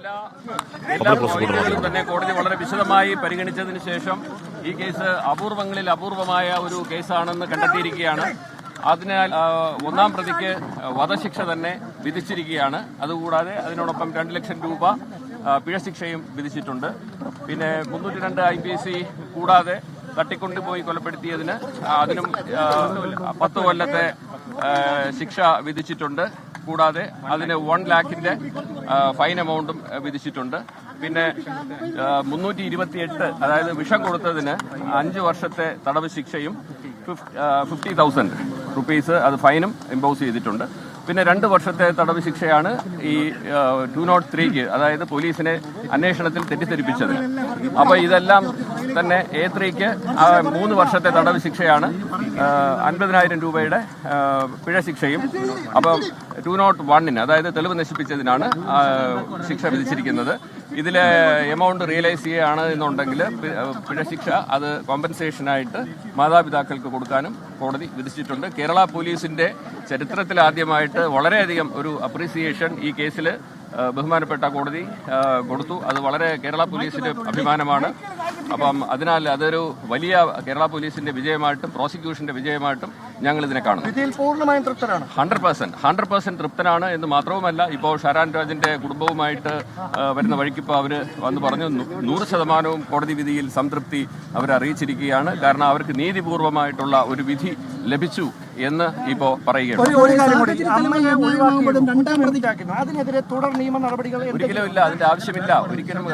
എല്ലാ പോയിന്റുകളും തന്നെ കോടതി വളരെ വിശദമായി പരിഗണിച്ചതിന് ശേഷം ഈ കേസ് അപൂർവങ്ങളിൽ അപൂർവമായ ഒരു കേസാണെന്ന് കണ്ടെത്തിയിരിക്കുകയാണ്. അതിനാൽ ഒന്നാം പ്രതിക്ക് വധശിക്ഷ തന്നെ വിധിച്ചിരിക്കുകയാണ്. അതുകൂടാതെ അതിനോടൊപ്പം 2 ലക്ഷം രൂപ പിഴശിക്ഷയും വിധിച്ചിട്ടുണ്ട്. പിന്നെ 302 IPC കൂടാതെ തട്ടിക്കൊണ്ടുപോയി കൊലപ്പെടുത്തിയതിന് അതിനും 10 കൊല്ലത്തെ ശിക്ഷ വിധിച്ചിട്ടുണ്ട്. കൂടാതെ അതിന് 1 ലക്ഷത്തിന്റെ ഫൈൻ എമൗണ്ടും വിധിച്ചിട്ടുണ്ട്. പിന്നെ 328 അതായത് വിഷം കൊടുത്തതിന് 5 വർഷത്തെ തടവ് ശിക്ഷയും 50,000 റുപ്പീസ് അത് ഫൈനും ഇമ്പോസ് ചെയ്തിട്ടുണ്ട്. പിന്നെ 2 വർഷത്തെ തടവ് ശിക്ഷയാണ് ഈ 203ക്ക്, അതായത് പോലീസിനെ അന്വേഷണത്തിൽ തെറ്റിദ്ധരിപ്പിച്ചത്. അപ്പോൾ ഇതെല്ലാം തന്നെ A3ക്ക് 3 വർഷത്തെ തടവ് ശിക്ഷയാണ്, 50,000 രൂപയുടെ പിഴ ശിക്ഷയും. അപ്പം 201ന് അതായത് തെളിവ് നശിപ്പിച്ചതിനാണ് ശിക്ഷ വിധിച്ചിരിക്കുന്നത്. ഇതിലെ എമൗണ്ട് റിയലൈസ് ചെയ്യുകയാണ് എന്നുണ്ടെങ്കിൽ പിഴശിക്ഷ അത് കോമ്പൻസേഷനായിട്ട് മാതാപിതാക്കൾക്ക് കൊടുക്കാനും കോടതി വിധിച്ചിട്ടുണ്ട്. കേരള പോലീസിന്റെ ചരിത്രത്തിൽ ആദ്യമായിട്ട് വളരെയധികം ഒരു അപ്രീസിയേഷൻ ഈ കേസിൽ ബഹുമാനപ്പെട്ട കോടതി കൊടുത്തു. അത് വളരെ കേരള പോലീസിന്റെ അഭിമാനമാണ്. അപ്പം അതിനാൽ അതൊരു വലിയ കേരള പോലീസിന്റെ വിജയമായിട്ടും പ്രോസിക്യൂഷന്റെ വിജയമായിട്ടും ഞങ്ങൾ ഇതിനെ കാണുന്നു. 100% തൃപ്തനാണ് എന്ന് മാത്രവുമല്ല, ഇപ്പോൾ ഷാരാൻ രാജിന്റെ കുടുംബവുമായിട്ട് വരുന്ന വഴിക്ക് ഇപ്പോൾ അവര് വന്ന് പറഞ്ഞു 100% കോടതി വിധിയിൽ സംതൃപ്തി അവരെ അറിയിച്ചിരിക്കുകയാണ്. കാരണം അവർക്ക് നീതിപൂർവമായിട്ടുള്ള ഒരു വിധി ലഭിച്ചു എന്ന് ഇപ്പോ പറയുകയാണ്. ഒരിക്കലും ഇല്ല, അതിന്റെ ആവശ്യമില്ല. ഒരിക്കലും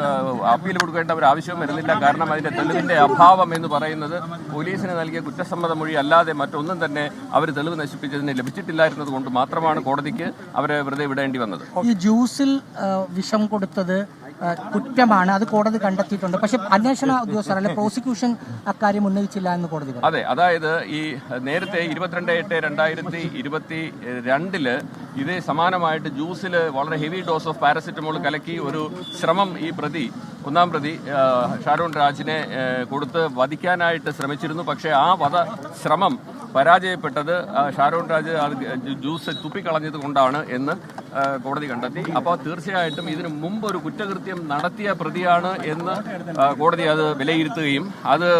അപ്പീൽ കൊടുക്കേണ്ട ഒരു ആവശ്യവും വരുന്നില്ല. കാരണം അതിന്റെ തെളിവിന്റെ അഭാവം എന്ന് പറയുന്നത് പോലീസിന് നൽകിയ കുറ്റസമ്മത മൊഴി അല്ലാതെ മറ്റൊന്നും തന്നെ അവർ തെളിവ് നശിപ്പിച്ചതിന് ലഭിച്ചിട്ടില്ലായിരുന്നത് കൊണ്ട് മാത്രമാണ് കോടതിക്ക് അവരെ വെറുതെ വിടേണ്ടി വന്നത്. ഈ ജ്യൂസിൽ വിഷം കൊടുത്തത് കുറ്റമാണ്, അത് കോടതി കണ്ടെത്തിയിട്ടുണ്ട്. പക്ഷെ അന്വേഷണ ഉദ്യോഗസ്ഥർ അല്ലെ പ്രോസിക്യൂഷൻ അക്കാര്യം ഉന്നയിച്ചില്ല എന്ന് കോടതി പറഞ്ഞു. അതെ, അതായത് ഈ നേരത്തെ 22/8/2022 ഇതേ സമാനമായിട്ട് ജ്യൂസിൽ വളരെ ഹെവി ഡോസ് ഓഫ് പാരസെറ്റമോൾ കലക്കി ഒരു ശ്രമം ഈ ഒന്നാം പ്രതി ഷാരോൺ രാജിനെ കൊടുത്ത് വധിക്കാനായിട്ട് ശ്രമിച്ചിരുന്നു. പക്ഷേ ആ ശ്രമം പരാജയപ്പെട്ടത് ഷാരോൺ രാജ് ജ്യൂസ് തുപ്പിക്കളഞ്ഞത് കൊണ്ടാണ് എന്ന് കോടതി കണ്ടെത്തി. അപ്പോൾ തീർച്ചയായിട്ടും ഇതിനു മുമ്പ് ഒരു കുറ്റകൃത്യം നടത്തിയ പ്രതിയാണ് എന്ന് കോടതി അത് വിലയിരുത്തുകയും അത്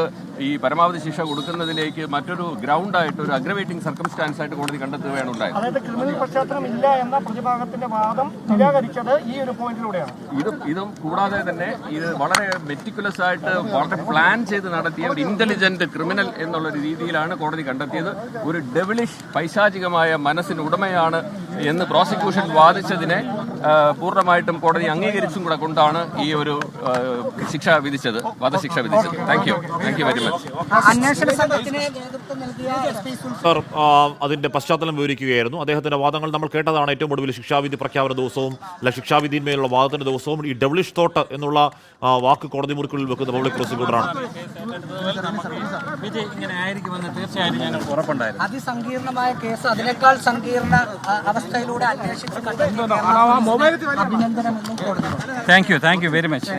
ഈ പരമാവധി ശിക്ഷ കൊടുക്കുന്നതിലേക്ക് മറ്റൊരു ഗ്രൗണ്ടായിട്ട് ഒരു അഗ്രവേറ്റിംഗ് സർക്കംസ്റ്റാൻസ് ആയിട്ട് കോടതി കണ്ടെത്തുകയാണ് ഉണ്ടായത്. ഇതും കൂടാതെ തന്നെ ഇത് വളരെ മെറ്റിക്കുലസ് ആയിട്ട് വളരെ പ്ലാൻ ചെയ്ത് നടത്തിയ ഒരു ഇന്റലിജന്റ് ക്രിമിനൽ എന്നുള്ള രീതിയിലാണ് കോടതി കണ്ടെത്തിയത്. ഒരു ഡെവിളിഷ് പൈശാചികമായ മനസ്സിന് ഉടമയാണ് എന്ന് പ്രോസിക്യൂഷൻ വാദിച്ചതിനെ പൂർണ്ണമായിട്ടും കോടതി അംഗീകരിച്ചും കൂടെ കൊണ്ടാണ് ഈ ഒരു ശിക്ഷ വിധിച്ചത്, വധശിക്ഷ വിധിച്ചത്. Thank you very much. Sir, അതിന്റെ പശ്ചാത്തലം വിവരിക്കുകയായിരുന്നു. അദ്ദേഹത്തിന്റെ വാദങ്ങൾ നമ്മൾ കേട്ടതാണ്. ഏറ്റവും ഒടുവിൽ ശിക്ഷാവിധി പ്രഖ്യാപന ദിവസവും അല്ല ശിക്ഷാവിധിന്മേലുള്ള വാദത്തിന്റെ ദിവസവും ഈ ഡെവിളിഷ് തോട്ട് എന്നുള്ള വാക്ക് കോടതി മുറിക്കുള്ളിൽ വെക്കുന്ന പബ്ലിക് പ്രോസിക്യൂട്ടറാണ്. അതിസങ്കീർണമായ കേസ് അതിനേക്കാൾ സങ്കീർണ അവസ്ഥയിലൂടെ അന്വേഷിച്ച് അഭിനന്ദനമെന്നും കോടതി. Thank you very much.